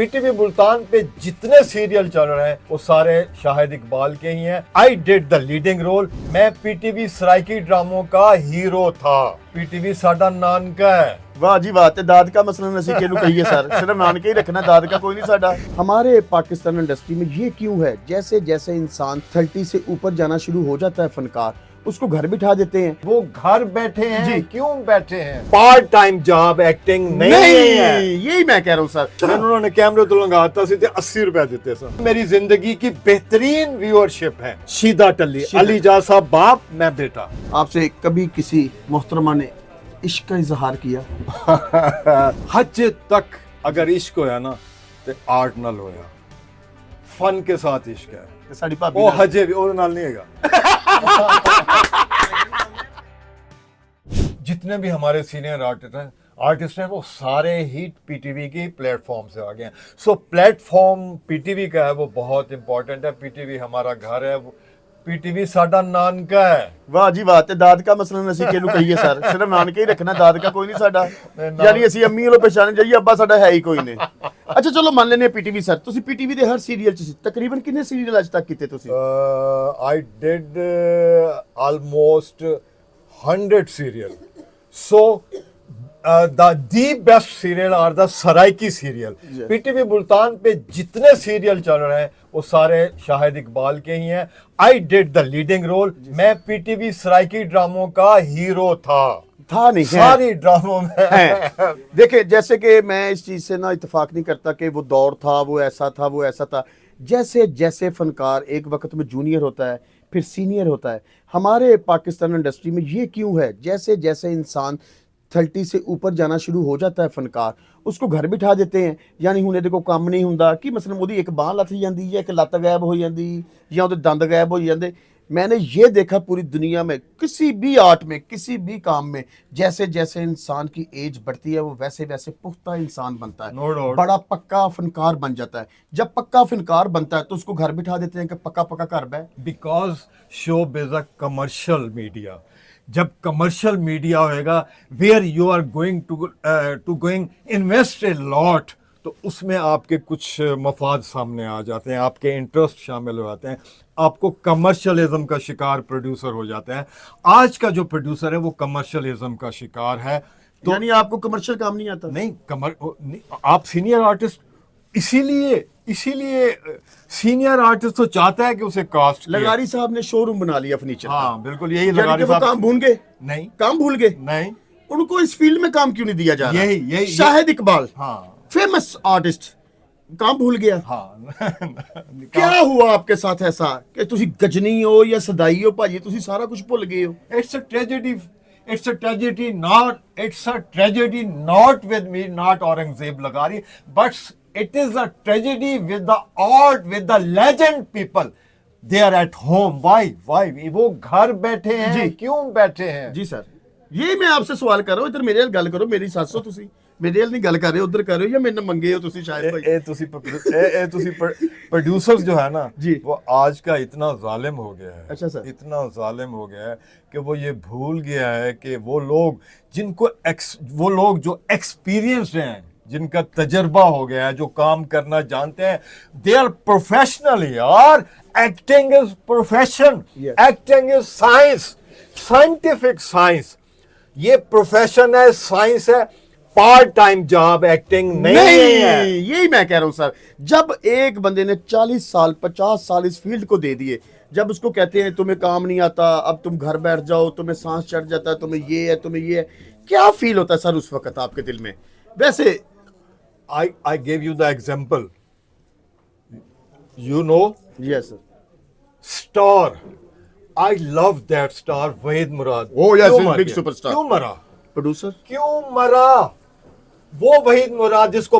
PTV Multan पे जितने serial चल रहे हैं वो सारे शाहिद इकबाल के ही हैं। I did the leading role. मैं पीटीवी सराइकी ड्रामों का हीरो था। पीटीवी साडा नानका है। वाह जी वाह। ते दाद का मसलन ਅਸੀਂ ਕਿਹਨੂੰ ਕਹੀਏ सर, सिर्फ नानके ही रखना, दाद का कोई नहीं साडा। हमारे पाकिस्तान इंडस्ट्री में ये क्यों है, जैसे जैसे इंसान 30 से ऊपर जाना शुरू हो जाता है फनकार, उसको घर बिठा देते हैं। वो घर बैठे हैं जी। क्यों बैठे हैं? पार्ट टाइम जॉब एक्टिंग नहीं है। यही मैं कह रहा हूँ सर। मैं उन्होंने कैमरे तो लगाता सी 80 रुपए देते सर। मेरी जिंदगी की बेहतरीन व्यूअरशिप है। शीदा टल्ली, अलीजा साहब बाप, मैं बेटा। आपसे कभी किसी मोहतरमा ने इश्क का इजहार किया? हज तक अगर इश्क होया ना ते आर्ट नाल होया, फन के साथ इश्क है। ते साडी भाभी वो नाल- हजे भी और नाल नहीं हैगा। जितने भी हमारे सीनियर आर्टिस्ट हैं वो सारे ही पीटीवी की प्लेटफॉर्म से आ गए हैं। सो प्लेटफॉर्म पीटीवी का है, वो बहुत इंपॉर्टेंट है। पीटीवी हमारा घर है, पीटीवी साडा नानका है। वाह जी वाह। ते दाद का मसलन ਅਸੀਂ ਕਿਹਨੂੰ ਕਹੀਏ ਸਰ, ਸਿਰਫ ਨਾਨਕੇ ਹੀ ਰੱਖਣਾ, दाद का कोई नहीं ਸਾਡਾ। ਯਾਨੀ ਅਸੀਂ ਅੰਮੀ ਵੱਲੋਂ ਪਛਾਣ ਜਾਈਏ, ਅੱਬਾ ਸਾਡਾ ਹੈ ਹੀ ਕੋਈ ਨਹੀਂ। ਅੱਛਾ ਚਲੋ ਮੰਨ ਲੈਨੇ ਪੀਟੀਵੀ ਸਰ, ਤੁਸੀਂ ਪੀਟੀਵੀ ਦੇ ਹਰ ਸੀਰੀਅਲ ਚ ਸੀ, ਤਕਰੀਬਨ ਕਿੰਨੇ ਸੀਰੀਅਲ ਅੱਜ ਤੱਕ ਕੀਤੇ ਤੁਸੀਂ? I did almost 100 serial. So the best serial are the Saraiki serial. PTV Multan पे जितने सीरियल चल रहे हैं वो सारे शाहिद इकबाल के ही हैं। I did the leading role. मैं पीटीवी सराइकी ड्रामों का हीरो था नहीं सारी ड्रामों में है। देखिए जैसे कि मैं इस चीज़ से ना इत्तेफाक नहीं करता कि वो दौर था, वो ऐसा था, वो ऐसा था। जैसे जैसे फनकार एक वक्त में जूनियर होता है, फिर सीनियर होता है। हमारे पाकिस्तान इंडस्ट्री में ये क्यों है, जैसे जैसे इंसान 30 से ऊपर जाना शुरू हो जाता है फनकार, उसको घर बिठा देते हैं। यानी हुण ਇਹਦੇ ਕੋਲ ਕੰਮ नहीं ਹੁੰਦਾ कि मसलन ਉਹਦੀ एक बांह ਲੱਥ ਜਾਂਦੀ ਜਾਂ एक ਲੱਤ गायब हो जाती या ਉਹਦੇ दंद गायब हो जाते। मैंने ये देखा पूरी दुनिया में किसी भी आर्ट में, किसी भी काम में, जैसे जैसे इंसान की एज बढ़ती है वो वैसे वैसे पुख्ता इंसान बनता है। No doubt. बड़ा पक्का फनकार बन जाता है। जब पक्का फनकार बनता है तो उसको घर बिठा देते हैं कि पक्का पक्का घर बैठ। Because showbiz is a commercial media. जब कमर्शियल मीडिया होएगा where you are going to going invest a lot, तो उसमें आपके कुछ मफाद सामने आ जाते हैं, आपके इंटरेस्ट शामिल हो जाते हैं, आपको कमर्शियलिज्म का शिकार प्रोड्यूसर हो जाते हैं। आज का जो प्रोड्यूसर है वो कमर्शियलिज्म का शिकार है। तो यानी आपको कमर्शियल काम नहीं आता? नहीं, आप सीनियर आर्टिस्ट, इसीलिए सीनियर आर्टिस्ट तो चाहता है कि उसे कास्ट किया। लगारी साहब ने शोरूम बना लिया फर्नीचर का। हाँ बिल्कुल, यही यानी लगारी कि वो साहब काम भूल गए? नहीं, काम भूल गए? नहीं, उनको इस फील्ड में काम क्यों नहीं दिया जा रहा? यही शाहिद इकबाल, हाँ फेमस आर्टिस्ट, काम भूल गया। हाँ क्या हुआ आपके साथ ऐसा कि तुसी गजनी हो या सदाई हो भाजी, तुसी सारा कुछ भूल गए हो? It's a tragedy. It's a tragedy not with me, not Aurangzeb Lagari, but it is a tragedy with the art, with the legend people. They are at home. Why? वो घर बैठे हैं जी। क्यों बैठे हैं? जी सर, ये मैं आपसे सवाल कर रहा हूँ। इधर मेरे नाल गल करो, मेरी सੱਸ हो तुसी, मेरे नाल नहीं गल कर रहे हो, उधर कर रहे हो या मेरे मंगे हो तुसी शायद भाई? तुसी प्रोड्यूसर्स जो है ना जी, वो आज का इतना जालिम हो गया है। अच्छा सर। इतना जालिम हो गया है कि वो ये भूल गया है कि वो लोग जो एक्सपीरियंस्ड हैं, जिनका तजर्बा हो गया है, जो काम करना जानते हैं, दे आर प्रोफेशनल यार। Acting is profession, acting is science, scientific science. ये प्रोफेशन है, साइंस है। पार्ट टाइम जॉब एक्टिंग नहीं है। यही मैं कह रहा हूँ सर। जब एक बंदे ने 40 साल 50 साल इस फील्ड को दे दिए, जब उसको कहते हैं तुम्हें काम नहीं आता, अब तुम घर बैठ जाओ, तुम्हें सांस चढ़ जाता है, तुम्हें ये है, तुम्हें ये है, क्या फील होता है सर उस वक्त आपके दिल में? वैसे I gave you the example. You know, yes sir. Star. I love that star, Waheed Murad. Oh yes, क्यों मर big गया? superstar. क्यों मरा? प्रोड्यूसर क्यों मरा? वो वहीद मुराद जिसको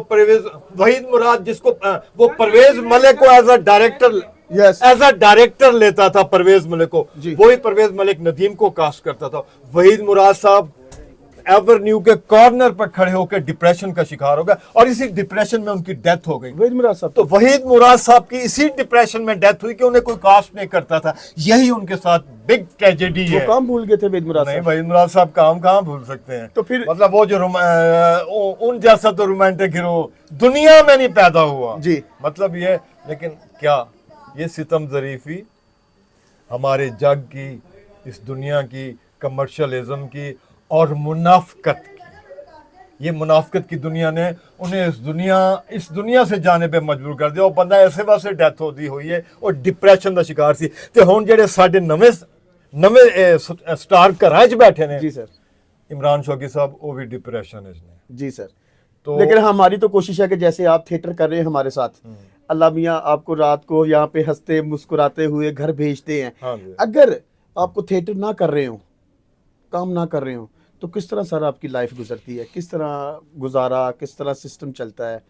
वो परवेज मलिक को as a director, Yes. As a director लेता था परवेज मलिक को। जी। वही परवेज मलिक नदीम को कास्ट करता था। वहीद मुराद साहब एवेन्यू के कॉर्नर पर खड़े होकर डिप्रेशन का शिकार हो गए और इसी डिप्रेशन में उनकी डेथ हो गई। वहीद मुराद साहब तो वहीद मुराद साहब की इसी डिप्रेशन में डेथ हुई कि उन्हें कोई कास्ट नहीं करता था। यही उनके साथ बिग ट्रेजेडी है। वो काम भूल गए थे वहीद मुराद नहीं, साहब। वहीद मुराद साहब काम कहाँ भूल सकते हैं। तो फिर मतलब वो जो उन जैसा तो रोमांटिक हीरो दुनिया में नहीं पैदा हुआ जी। मतलब ये, लेकिन क्या ये सितम ज़रीफी हमारे जग की, इस दुनिया की, कमर्शलिज्म की और मुनाफकत की, ये मुनाफकत की दुनिया ने उन्हें इस दुनिया से जाने पे मजबूर कर दिया। और बंदा ऐसे वास्ते डेथ होती हुई है और डिप्रेशन का शिकार सी। ते हुण जेडे साडे नवे स्टार घरां च बैठे ने, जी सर, इमरान शौकी साहब, वो भी डिप्रेशन है इसने। जी सर। तो लेकिन हमारी तो कोशिश है कि जैसे आप थिएटर कर रहे हैं हमारे साथ, अल्लाह मियाँ आपको रात को यहाँ पे हंसते मुस्कुराते हुए घर भेजते हैं। हाँ जी। अगर आपको थिएटर ना कर रहे हो, काम ना कर रहे हो, तो किस तरह सर आपकी लाइफ गुजरती है, किस तरह गुजारा, किस तरह सिस्टम चलता है,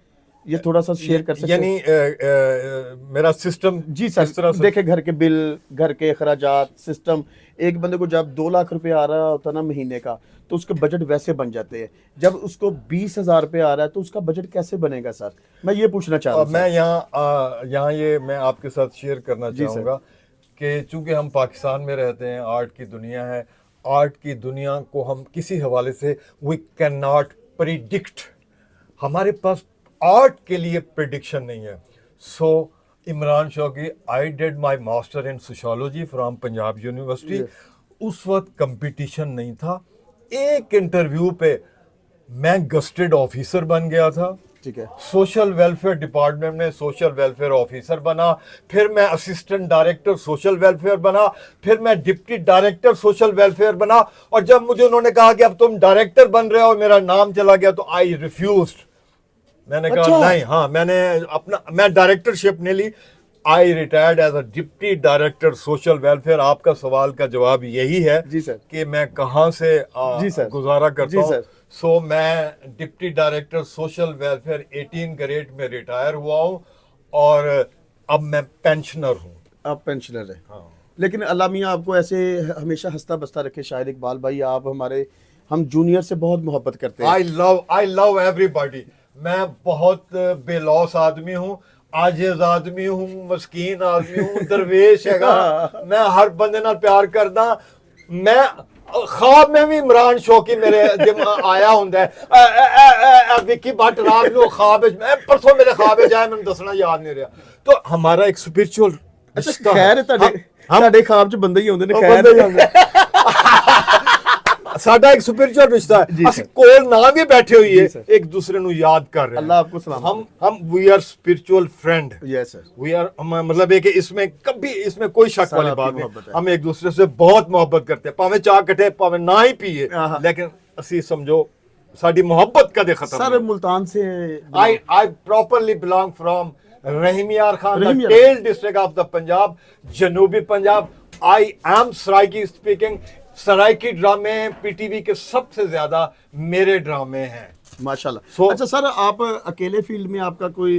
ये थोड़ा सा शेयर कर सकते हैं? यानी मेरा सिस्टम जी सर, इस तरह से देखे घर के बिल, घर के अखराजात, सिस्टम, एक बंदे को जब 2 लाख रुपए आ रहा होता ना महीने का, तो उसके बजट वैसे बन जाते हैं। जब उसको 20,000 रुपए आ रहा है तो उसका बजट कैसे बनेगा सर? मैं ये पूछना चाह रहा हूँ। मैं यहाँ ये मैं आपके साथ शेयर करना जी सर। चाहूँगा कि चूंकि हम पाकिस्तान में रहते हैं, आर्ट की दुनिया है, आर्ट की दुनिया को हम किसी हवाले से वी कैन नॉट प्रिडिक्ट, हमारे पास आर्ट के लिए प्रिडिक्शन नहीं है। So Imran Shauki, I did my master in sociology from Punjab university. उस वक्त कंपटीशन नहीं था। एक इंटरव्यू पे मैं गस्टेड ऑफिसर बन गया था। ठीक है। सोशल वेलफेयर डिपार्टमेंट में सोशल वेलफेयर ऑफिसर बना, फिर मैं असिस्टेंट डायरेक्टर सोशल वेलफेयर बना, फिर मैं डिप्टी डायरेक्टर सोशल वेलफेयर बना। और जब मुझे उन्होंने कहा कि अब तुम डायरेक्टर बन रहे हो, मेरा नाम चला गया, तो आई रिफ्यूज्ड। मैंने कहा नहीं, हाँ, मैं डायरेक्टरशिप नहीं ली। I retired as a deputy director social welfare. आपका सवाल का जवाब यही है जी सर। कि मैं कहाँ से जी सर। गुजारा करता जी हूँ। सर। सो मैं deputy director social welfare 18 grade में रिटायर हुआ हूँ और अब मैं पेंशनर हूँ। आप पेंशनर हैं। हाँ। लेकिन अल्लाह मियाँ आपको ऐसे हमेशा हंसता बसता रखे। शायद इकबाल भाई, आप हम जूनियर से बहुत मोहब्बत करते हैं। I love everybody. मैं बहुत बेलौस आदमी हूँ, आजिज आदमी हूँ, मस्कीन आदमी हूँ, दरवेश हैगा। मैं हर बंदे नाल प्यार करदा। मैं ख्वाब में भी इमरान शौकी मेरे दिमाग आया हुंदा है। विक्की भट्ट रात में ख्वाब परसों मेरे ख्वाब जाए, मैंने दसना याद नहीं रहा। तो हमारा एक स्पिरिचुअल रिश्ता खैर ਤੁਹਾਡੇ ख्वाब च बंदे ही होंदे ने। साडा एक स्पिरिचुअल रिश्ता है। ਅਸੀਂ ਕੋਲ ਨਾ ਵੀ ਬੈਠੇ ਹੋਈਏ, एक दूसरे ਨੂੰ याद कर रहे हैं। अल्लाह आपको सलाम। हम we are spiritual friend. Yes sir. We are, मतलब है कि इसमें कभी इसमें कोई शक वाली बात नहीं। हम एक दूसरे से बहुत मोहब्बत करते हैं, भाਵੇਂ चाह कटे भाਵੇਂ ना ही पिए, लेकिन ਅਸੀਂ समझो साडी मोहब्बत कदे खत्म सर मुल्तान से I properly belong from Rahimyar Khan, the tail district of the Punjab, जनूबी Punjab. I am Saraiki speaking। Saraiki ड्रामे पीटीवी के सबसे ज्यादा मेरे ड्रामे हैं माशाल्लाह। अच्छा सर, आप अकेले फील्ड में आपका कोई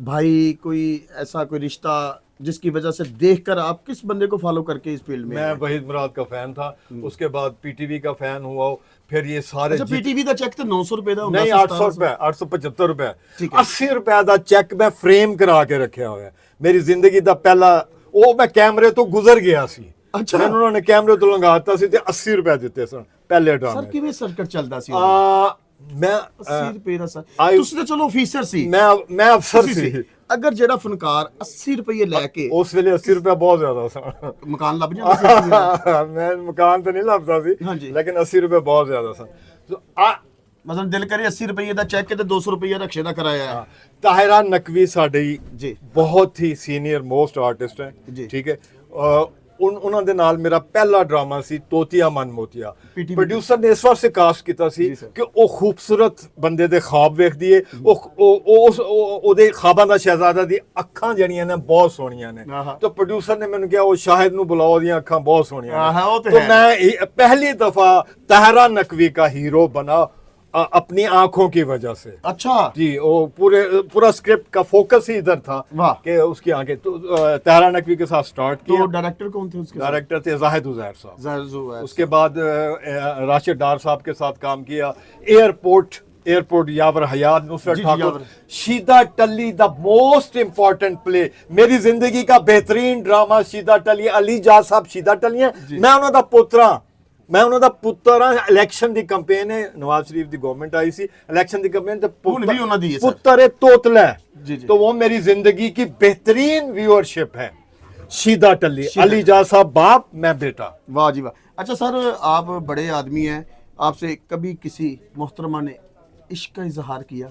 भाई, कोई ऐसा कोई रिश्ता जिसकी वजह से देखकर आप किस बंदे को फॉलो करके इस फील्ड में? मैं वहीद मुराद का फैन था, उसके बाद पीटीवी का फैन हुआ, फिर ये सारे। अच्छा, पीटीवी का चेक तो 900 रुपए का नहीं, 800 रुपए, 875 रुपए, 80 रुपए का चेक मैं फ्रेम करा के रखा हुआ है। मेरी जिंदगी का पहला वो मैं कैमरे तो गुजर गया सी। अच्छा, मैं उन्होंने कैमरे तो लंगाता सी ते 80 रुपए दिते सन पहले ड्रामे। सर किवें सर्कट चलदा सी? मैं 80 रुपए ਦਾ सर, ਤੁਸੀਂ ਤਾਂ ਚਲੋ ਅਫੀਸਰ ਸੀ। मैं अफसर सी। अगर ਜਿਹੜਾ ਫਨਕਾਰ 80 रुपए ਲੈ ਕੇ, उस वेले 80 रुपए बहुत ज्यादा सन। मकान ਲੱਭ ਜਾਂਦਾ ਸੀ? मैं मकान तो नहीं लभदा सी, हाँ जी। लेकिन 80 रुपए बहुत ज्यादा सन। तो ਮਤਲਬ ਦਿਲ ਕਰੇ 80 रुपए ਦਾ ਚੈੱਕ ਤੇ 200 रुपए ਰਕਸ਼ੇ ਦਾ ਕਰਾਇਆ ਹੈ। ताहिरा नकवी साडी जी बहुत ही सीनियर मोस्ट आर्टिस्ट है, ठीक है। ਉਹਨਾਂ ਦੇ ਨਾਲ ਮੇਰਾ ਪਹਿਲਾ ਡਰਾਮਾ ਸੀ ਤੋਤੀਆ ਮਨ ਮੋਤੀਆ। ਪ੍ਰੋਡਿਊਸਰ ਨੇ ਇਸ ਵਾਸਤੇ ਕਾਸਟ ਕੀਤਾ ਸੀ ਕਿ ਉਹ ਖੂਬਸੂਰਤ ਬੰਦੇ ਦੇ ਖਾਬ ਵੇਖਦੀ ਏ, ਉਹਦੇ ਖਾਬਾਂ ਦਾ ਸ਼ਹਿਜ਼ਾਦਾ ਦੀ ਅੱਖਾਂ ਜਿਹੜੀਆਂ ਨੇ ਬਹੁਤ ਸੋਹਣੀਆਂ ਨੇ। ਤਾਂ ਪ੍ਰੋਡਿਊਸਰ ਨੇ ਮੈਨੂੰ ਕਿਹਾ ਉਹ ਸ਼ਾਹਿਦ ਨੂੰ ਬੁਲਾਓ, ਉਹਦੀਆਂ ਅੱਖਾਂ ਬਹੁਤ ਸੋਹਣੀਆਂ ਨੇ। तो मैं पहली दफा ताहिरा नकवी का हीरो बना अपनी आंखों की वजह से। अच्छा जी, वो पूरा स्क्रिप्ट का फोकस ही इधर था वाह। कि उसकी आंखें। तो तहरा नकवी के साथ स्टार्ट तो किया। डायरेक्टर कौन थे उसके? डायरेक्टर थे जाहिद उजैर साहब। जाहिद है। उसके बाद राशिद डार साहब के साथ काम किया। Airport Yawar Hayat, Nusrat ji, Thakur, Yawar. Sheeda Talli, the most important play, मेरी जिंदगी का बेहतरीन ड्रामा शीदा टल्ली। अली जा साहब शीदा टल्ली है, मैं उन्हों दा पुत्रा, मैं उन्हों दा पुत्तर हां। इलेक्शन दी कैंपेन है, नवाज शरीफ दी गवर्नमेंट आई सी, इलेक्शन दी कैंपेन ते हुण भी उन्हां दी है सर। पुत्तर है तोतला है। जी, जी। तो वो मेरी जिंदगी की बेहतरीन व्यूअरशिप है। शीदा टल्ली, अली जा साहब बाप, मैं बेटा। वाह जी वाह। अच्छा सर, आप बड़े आदमी हैं, आपसे कभी किसी मोहतरमा ने इश्क का इजहार किया?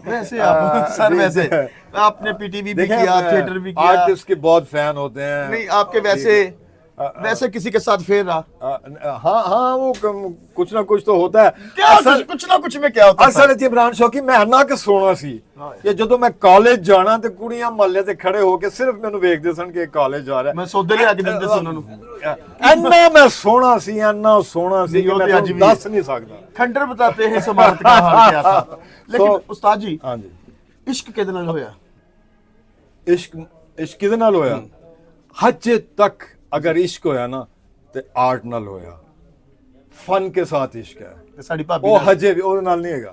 वैसे आप सर, वैसे आपने पीटीवी भी किया, थिएटर भी किया, आर्टिस्ट के बहुत फैन होते हैं। नहीं आपके वैसे किसी के साथ फेर रहा? हाँ, वो कुछ ना कुछ तो होता है। क्या कुछ ना कुछ में क्या होता है? असल इमरान शौकी, मैं अन्ना के सोना सी कि ਜਦੋਂ मैं कॉलेज जाना ਤੇ ਕੁੜੀਆਂ ਮਹੱਲੇ ਤੇ ਖੜੇ ਹੋ ਕੇ ਸਿਰਫ ਮੈਨੂੰ ਵੇਖਦੇ ਸਨ ਕਿ ਕਾਲਜ ਜਾ ਰਿਹਾ। ਮੈਂ ਸੌਦੇ ਲਿਆ ਕੇ ਦਿੰਦੇ ਸੀ ਉਹਨਾਂ ਨੂੰ। अन्ना मैं सोना सी, अन्ना सोना सी कि मैं आज भी दस नहीं सकता। खंडर बताते हैं इस इमारत का हाल क्या था। लेकिन उस्ताद जी, हाँ जी, इश्क किहदे नाल होया? इश्क किहदे नाल होया? हज तक अगर इश्क होया ना ते आर्ट नाल होया, फन के साथ इश्क है। ते साडी भाभी ਉਹ नाल- ਹਜੇ ਵੀ ਉਹਦੇ ਨਾਲ ਨਹੀਂ ਹੈਗਾ।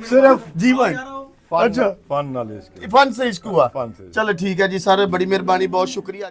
सिर्फ जीवन फन, अच्छा। फन ਨਾਲ ਇਸ਼ਕ है। फन से इश्क हुआ। फन से। चलो ठीक है जी सर, बड़ी मेहरबानी, बहुत शुक्रिया।